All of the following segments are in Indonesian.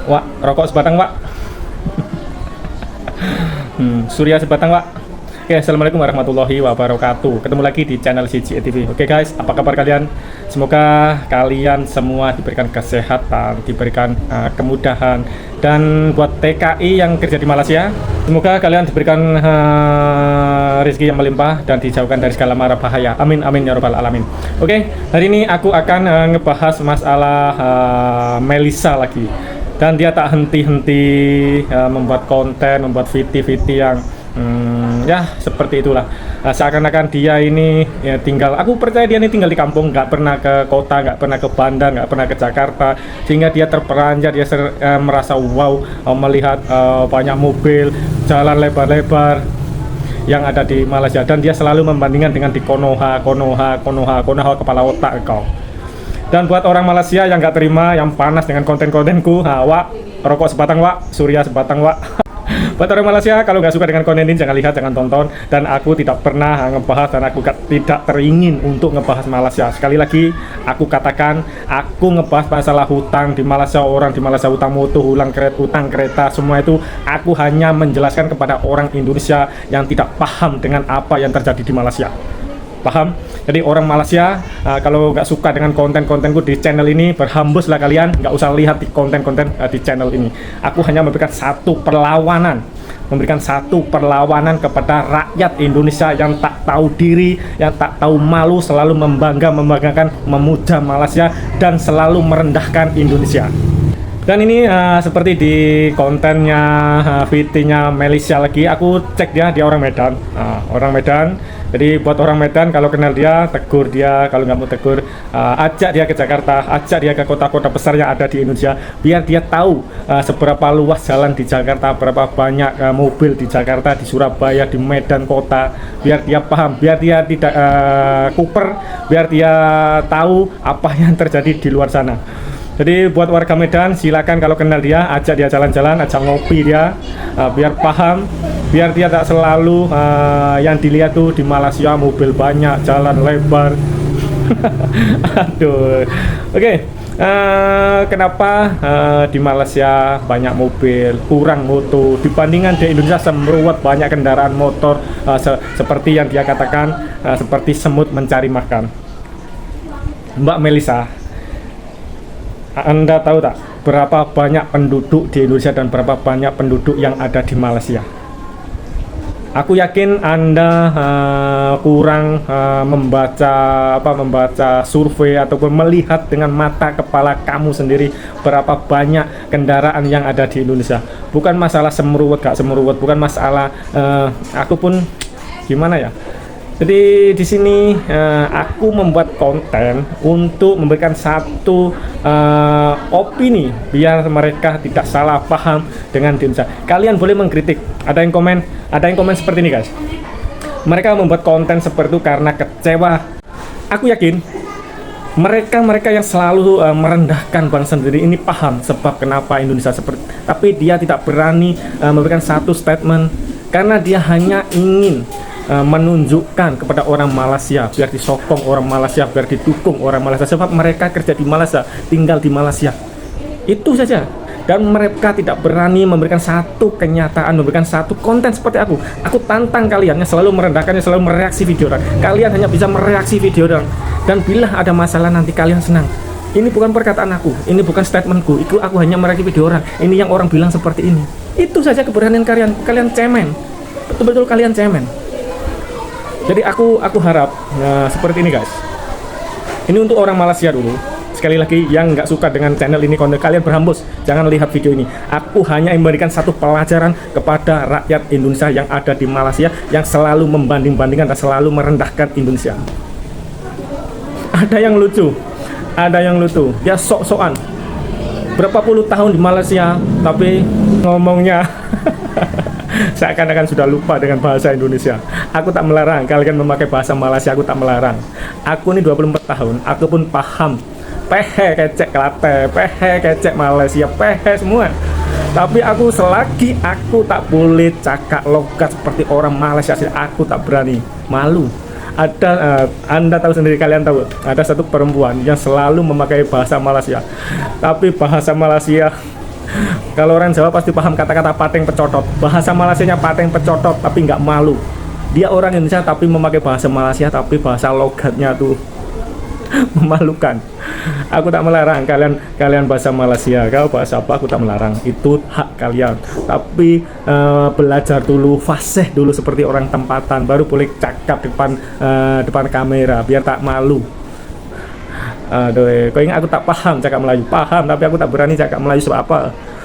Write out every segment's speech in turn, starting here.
Wak, rokok sebatang, Wak. Surya sebatang, Wak. Oke, assalamualaikum warahmatullahi wabarakatuh. Ketemu lagi di channel CGE TV. Oke guys, apa kabar kalian? Semoga kalian semua diberikan kesehatan, diberikan kemudahan. Dan buat TKI yang kerja di Malaysia, semoga kalian diberikan rezeki yang melimpah dan dijauhkan dari segala mara bahaya. Amin amin ya robbal alamin. Oke, hari ini aku akan ngebahas masalah Melisa lagi. Dan dia tak henti-henti membuat konten, membuat VT-VT yang ya seperti itulah. Seakan-akan dia ini ya tinggal, aku percaya dia ini tinggal di kampung, nggak pernah ke kota, nggak pernah ke Bandar, nggak pernah ke Jakarta, sehingga dia terperanjat, dia merasa wow melihat banyak mobil, jalan lebar-lebar yang ada di Malaysia, dan dia selalu membandingkan dengan di Konoha kepala otak kau. Dan buat orang Malaysia yang nggak terima, yang panas dengan konten-kontenku, Wak, rokok sebatang, Wak, Surya sebatang, Wak. Buat orang Malaysia, kalau nggak suka dengan konten ini, jangan lihat, jangan tonton. Dan aku tidak pernah ngebahas, dan aku tidak teringin untuk ngebahas Malaysia. Sekali lagi, aku katakan, aku ngebahas masalah hutang di Malaysia, orang di Malaysia hutang motor, hutang kereta, semua itu aku hanya menjelaskan kepada orang Indonesia yang tidak paham dengan apa yang terjadi di Malaysia. Paham? Jadi orang Malaysia kalau nggak suka dengan konten-kontenku di channel ini, berhembuslah kalian, nggak usah lihat di konten-konten di channel ini. Aku hanya memberikan satu perlawanan kepada rakyat Indonesia yang tak tahu diri, yang tak tahu malu, selalu membanggakan, memuja Malaysia, dan selalu merendahkan Indonesia. Dan ini seperti di kontennya VT-nya Melisa lagi, aku cek dia orang Medan. Orang Medan. Jadi buat orang Medan, kalau kenal dia, tegur dia. Kalau nggak mau tegur, ajak dia ke Jakarta, ajak dia ke kota-kota besar yang ada di Indonesia, biar dia tahu seberapa luas jalan di Jakarta, berapa banyak mobil di Jakarta, di Surabaya, di Medan kota. Biar dia paham, biar dia tidak kuper, biar dia tahu apa yang terjadi di luar sana. Jadi buat warga Medan, silakan kalau kenal dia, ajak dia jalan-jalan, ajak ngopi dia, biar paham, biar dia tak selalu yang dilihat tuh di Malaysia mobil banyak, jalan lebar. Aduh. Oke. Kenapa di Malaysia banyak mobil, kurang motor dibandingkan di Indonesia semruwet banyak kendaraan motor, seperti yang dia katakan, seperti semut mencari makan. Mbak Melisa, Anda tahu tak berapa banyak penduduk di Indonesia dan berapa banyak penduduk yang ada di Malaysia? Aku yakin Anda kurang membaca survei ataupun melihat dengan mata kepala kamu sendiri berapa banyak kendaraan yang ada di Indonesia. Bukan masalah semruwet gak semruwet, bukan masalah aku pun gimana ya. Jadi di sini aku membuat konten untuk memberikan satu opini biar mereka tidak salah paham dengan Indonesia. Kalian boleh mengkritik. Ada yang komen seperti ini guys. Mereka membuat konten seperti itu karena kecewa. Aku yakin mereka yang selalu merendahkan bangsa sendiri ini paham sebab kenapa Indonesia seperti. Tapi dia tidak berani memberikan satu statement karena dia hanya ingin menunjukkan kepada orang Malaysia, biar disokong orang Malaysia, biar didukung orang Malaysia, sebab mereka kerja di Malaysia, tinggal di Malaysia. Itu saja. Dan mereka tidak berani memberikan satu kenyataan, memberikan satu konten seperti aku. Aku tantang kalian yang selalu merendahkan, yang selalu mereaksi video orang. Kalian hanya bisa mereaksi video orang. Dan bila ada masalah nanti kalian senang. Ini bukan perkataan aku, ini bukan statementku. Itu aku hanya mereaksi video orang. Ini yang orang bilang seperti ini. Itu saja keberanian kalian. Kalian cemen. Betul-betul kalian cemen. Jadi aku harap seperti ini guys. Ini untuk orang Malaysia dulu. Sekali lagi, yang nggak suka dengan channel ini, konten kalian berhembus, jangan lihat video ini. Aku hanya memberikan satu pelajaran kepada rakyat Indonesia yang ada di Malaysia, yang selalu membanding-bandingkan dan selalu merendahkan Indonesia. Ada yang lucu, dia sok-sokan berapa puluh tahun di Malaysia, tapi ngomongnya seakan-akan sudah lupa dengan bahasa Indonesia. Aku tak melarang kalian memakai bahasa Malaysia, aku tak melarang. Aku ini 24 tahun, aku pun paham pehe kecek Kelate, pehe kecek Malaysia, pehe semua. Tapi aku selagi aku tak boleh cakap logat seperti orang Malaysia, aku tak berani, malu. Ada Anda tahu sendiri, kalian tahu, ada satu perempuan yang selalu memakai bahasa Malaysia, tapi bahasa Malaysia Kalau orang Jawa pasti paham kata-kata pateng pecotot. Bahasa Malaysianya pateng pecotot tapi nggak malu. Dia orang Indonesia tapi memakai bahasa Malaysia tapi bahasa logatnya tuh memalukan. Aku tak melarang kalian bahasa Malaysia, kau bahasa apa aku tak melarang. Itu hak kalian. Tapi belajar dulu, fasih dulu seperti orang tempatan baru boleh cakap depan kamera biar tak malu. Aduh, kau ingat aku tak paham cakap Melayu, paham tapi aku tak berani cakap Melayu sebab apa?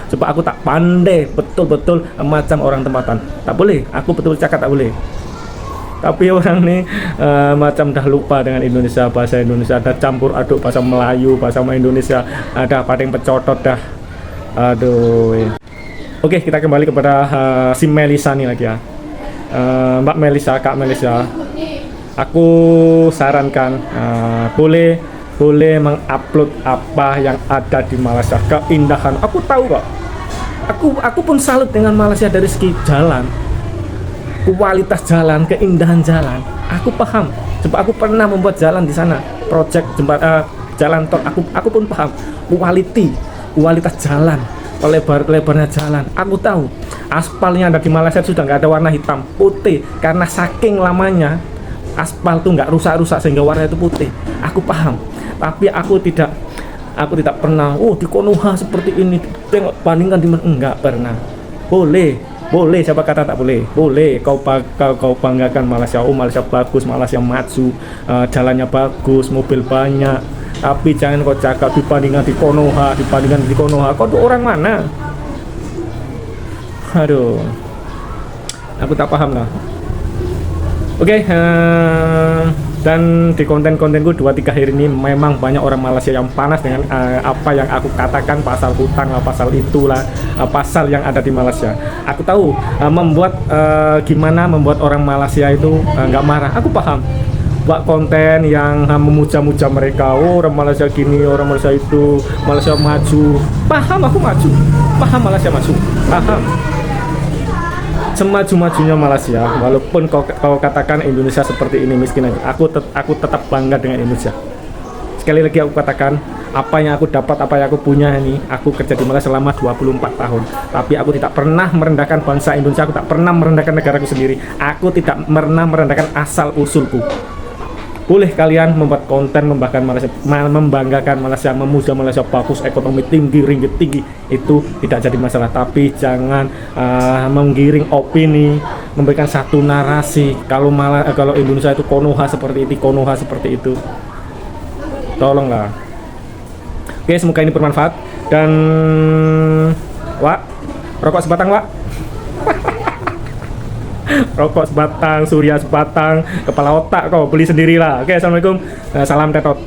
Sebab aku tak pandai betul-betul macam orang tempatan. Tak boleh, aku betul cakap tak boleh. Tapi orang nih macam dah lupa dengan Indonesia, bahasa Indonesia, ada campur aduk bahasa Melayu, bahasa Indonesia, ada pateng pecotot dah. Aduh. Oke, kita kembali kepada si Melisa nih lagi ya. Mbak Melisa, Kak Melisa. Aku sarankan boleh mengupload apa yang ada di Malaysia, keindahan. Aku tahu kok. Aku pun salut dengan Malaysia dari segi jalan, kualitas jalan, keindahan jalan. Aku paham, sebab aku pernah membuat jalan di sana, project jalan tol. Aku pun paham kualitas jalan, lebarnya jalan. Aku tahu aspalnya ada di Malaysia sudah nggak ada warna hitam, putih karena saking lamanya aspal tuh nggak rusak-rusak sehingga warna itu putih. Aku paham, tapi aku tidak pernah di Konoha seperti ini, tengok bandingkan di mana, enggak pernah. Boleh, siapa kata tak boleh? Boleh, kau banggakan Malaysia. Malaysia bagus, Malaysia maju, jalannya bagus, mobil banyak. Tapi jangan kau cakap dibandingkan di Konoha. Kau tuh orang mana? Aduh, aku tak paham lah. Oke, dan di konten-kontenku 2-3 hari ini memang banyak orang Malaysia yang panas dengan apa yang aku katakan, pasal hutang lah, pasal itulah, pasal yang ada di Malaysia. Aku tahu gimana membuat orang Malaysia itu nggak marah. Aku paham buat konten yang memuja-muja mereka, orang Malaysia gini, orang Malaysia itu, Malaysia maju. Paham, aku maju, paham Malaysia maju, paham semaju-majunya Malaysia. Walaupun kau katakan Indonesia seperti ini miskin aja, aku tetap bangga dengan Indonesia. Sekali lagi aku katakan, apa yang aku dapat, apa yang aku punya ini, aku kerja di Malaysia selama 24 tahun. Tapi aku tidak pernah merendahkan bangsa Indonesia, aku tak pernah merendahkan negaraku sendiri. Aku tidak pernah merendahkan asal usulku. Boleh kalian membuat konten membanggakan Malaysia, memuja Malaysia bagus, ekonomi tinggi, ringgit tinggi, itu tidak jadi masalah. Tapi jangan menggiring opini, memberikan satu narasi kalau Indonesia itu Konoha seperti itu. Tolonglah. Oke, semoga ini bermanfaat dan rokok sebatang, rokok sebatang, surya sebatang, kepala otak kau beli sendirilah. Oke, assalamualaikum, salam tetot.